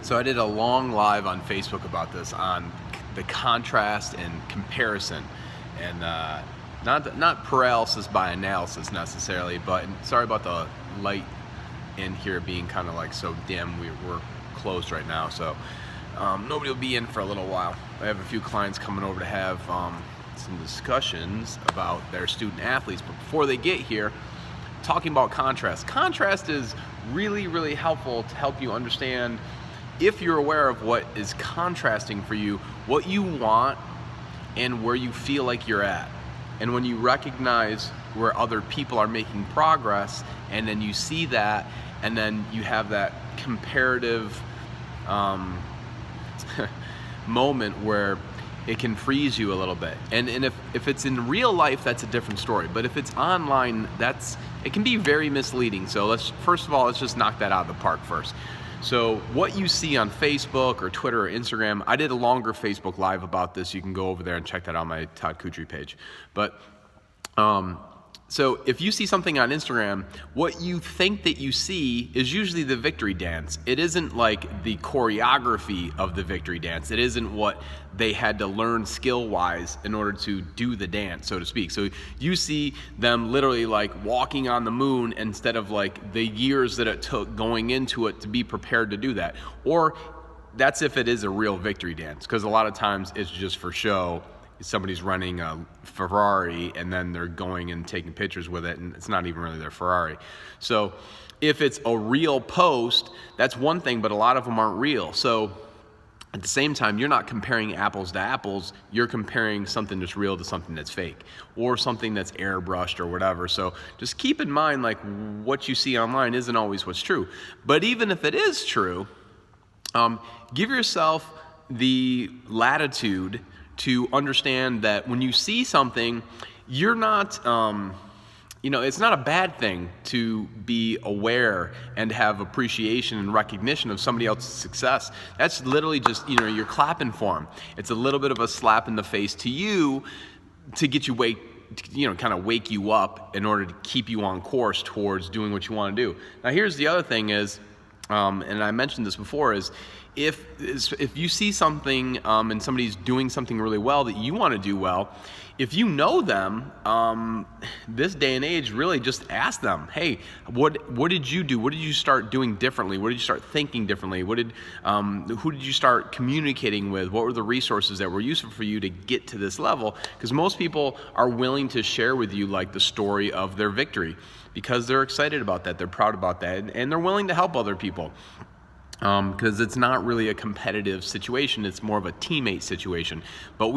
So I did a long live on Facebook about this, on the contrast and comparison, and not paralysis by analysis necessarily, but sorry about the light in here being kind of like so dim. We're closed right now, so nobody will be in for a little while. I have a few clients coming over to have some discussions about their student athletes, but before they get here, talking about contrast. Contrast is really, really helpful to help you understand, if you're aware of what is contrasting for you, what you want and where you feel like you're at. And when you recognize where other people are making progress, and then you see that, and then you have that comparative moment where it can freeze you a little bit. And if it's in real life, that's a different story. But if it's online, it can be very misleading. So first of all, let's just knock that out of the park first. So what you see on Facebook or Twitter or Instagram, I did a longer Facebook Live about this. You can go over there and check that out on my Todd Kutry page. But so if you see something on Instagram, what you think that you see is usually the victory dance. It isn't like the choreography of the victory dance. It isn't what they had to learn skill-wise in order to do the dance, so to speak. So you see them literally like walking on the moon instead of like the years that it took going into it to be prepared to do that. Or that's if it is a real victory dance, because a lot of times it's just for show. Somebody's running a Ferrari and then they're going and taking pictures with it, and it's not even really their Ferrari. So if it's a real post, that's one thing, but a lot of them aren't real. So at the same time, you're not comparing apples to apples, you're comparing something that's real to something that's fake, or something that's airbrushed or whatever. So just keep in mind, like, what you see online isn't always what's true. But even if it is true, give yourself the latitude to understand that when you see something, you're not, it's not a bad thing to be aware and have appreciation and recognition of somebody else's success. That's literally just, you're clapping for them. It's a little bit of a slap in the face to you to get you kind of wake you up in order to keep you on course towards doing what you want to do. Now, here's the other thing is, and I mentioned this before, is if you see something and somebody's doing something really well that you want to do well, if you know them, this day and age, really just ask them, hey, what did you do? What did you start doing differently? What did you start thinking differently? Who did you start communicating with? What were the resources that were useful for you to get to this level? Because most people are willing to share with you like the story of their victory, because they're excited about that, they're proud about that, and they're willing to help other people. Because it's not really a competitive situation, it's more of a teammate situation. But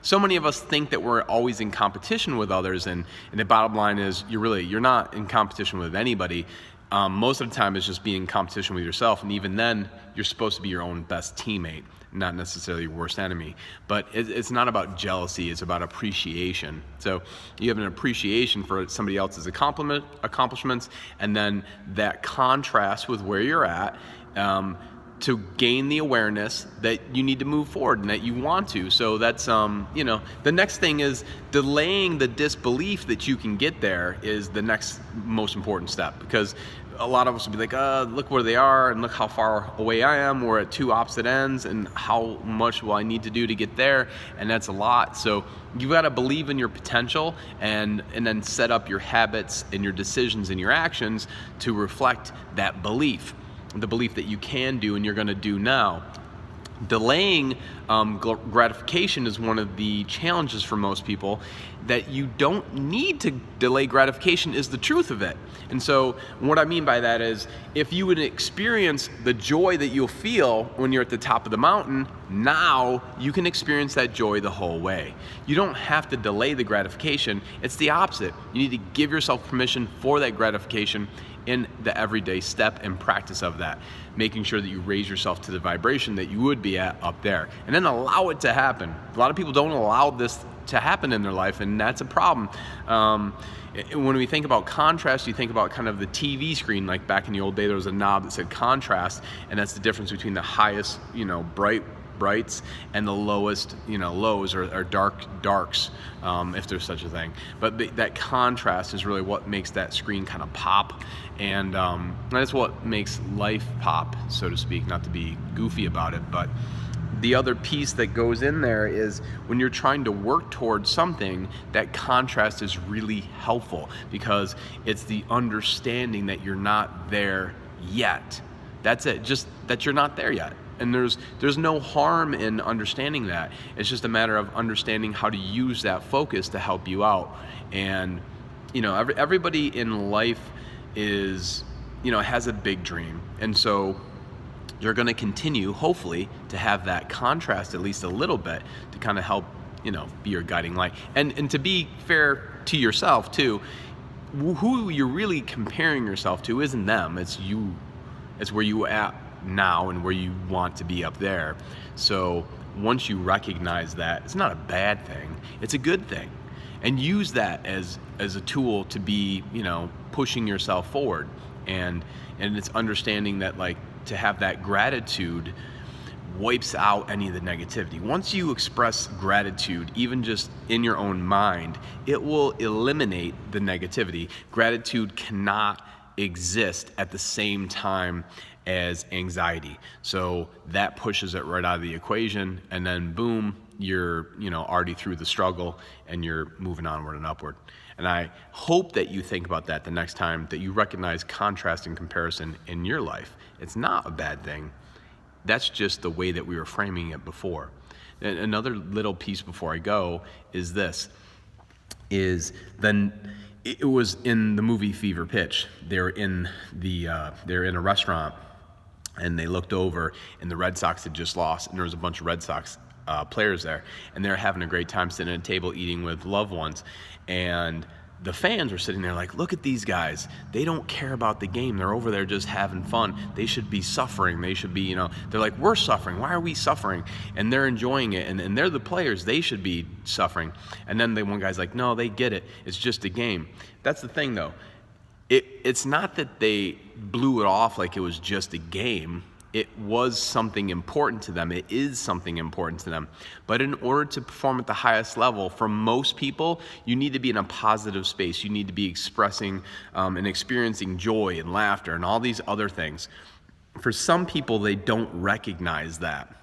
so many of us think that we're always in competition with others, and the bottom line is you're not in competition with anybody. Most of the time it's just being in competition with yourself, and even then you're supposed to be your own best teammate, not necessarily your worst enemy. But it's not about jealousy, it's about appreciation. So you have an appreciation for somebody else's accomplishments, and then that contrast with where you're at, to gain the awareness that you need to move forward and that you want to. So that's, the next thing is delaying the disbelief that you can get there is the next most important step, because a lot of us will be like, look where they are and look how far away I am. We're at two opposite ends, and how much will I need to do to get there? And that's a lot. So you've got to believe in your potential and then set up your habits and your decisions and your actions to reflect that belief. The belief that you can do and you're going to do now. Delaying gratification is one of the challenges for most people. That you don't need to delay gratification is the truth of it. And so what I mean by that is, if you would experience the joy that you'll feel when you're at the top of the mountain, now you can experience that joy the whole way. You don't have to delay the gratification. It's the opposite. You need to give yourself permission for that gratification in the everyday step and practice of that, making sure that you raise yourself to the vibration that you would be at up there, and then allow it to happen. A lot of people don't allow this to happen in their life, and that's a problem. When we think about contrast, you think about kind of the TV screen. Like back in the old day, there was a knob that said contrast, and that's the difference between the highest, bright brights and the lowest, lows or darks, if there's such a thing. But that contrast is really what makes that screen kind of pop, and that's what makes life pop, so to speak, not to be goofy about it. But the other piece that goes in there is when you're trying to work towards something, that contrast is really helpful, because it's the understanding that you're not there yet. That's it, just that you're not there yet. And there's no harm in understanding that. It's just a matter of understanding how to use that focus to help you out. And everybody in life is, has a big dream, and so you're going to continue, hopefully, to have that contrast at least a little bit to kind of help, be your guiding light. And to be fair to yourself too, who you're really comparing yourself to isn't them, it's you. It's where you at now and where you want to be up there. So once you recognize that, it's not a bad thing, it's a good thing. And use that as a tool to be, pushing yourself forward. And it's understanding that, like, to have that gratitude wipes out any of the negativity. Once you express gratitude, even just in your own mind, it will eliminate the negativity. Gratitude cannot exist at the same time as anxiety. So that pushes it right out of the equation, and then boom, you're already through the struggle and you're moving onward and upward. And I hope that you think about that the next time that you recognize contrast and comparison in your life. It's not a bad thing. That's just the way that we were framing it before. And another little piece before I go is this, is then it was in the movie Fever Pitch. They're in a restaurant, and they looked over, and the Red Sox had just lost, and there was a bunch of Red Sox players there, and they're having a great time sitting at a table eating with loved ones. And the fans were sitting there like, look at these guys. They don't care about the game. They're over there just having fun. They should be suffering. They should be, they're like, we're suffering. Why are we suffering? And they're enjoying it. And they're the players. They should be suffering. And then the one guy's like, no, they get it. It's just a game. That's the thing, though. It's not that they blew it off like it was just a game. It was something important to them. It is something important to them. But in order to perform at the highest level, for most people, you need to be in a positive space. You need to be expressing and experiencing joy and laughter and all these other things. For some people, they don't recognize that.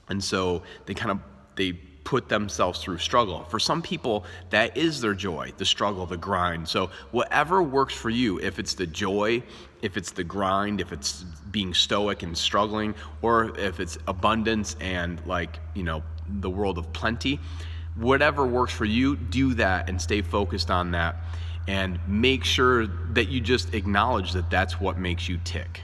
And so they put themselves through struggle. For some people, that is their joy, the struggle, the grind. So whatever works for you, if it's the joy, if it's the grind, if it's being stoic and struggling, or if it's abundance and the world of plenty, whatever works for you, do that and stay focused on that, and make sure that you just acknowledge that that's what makes you tick.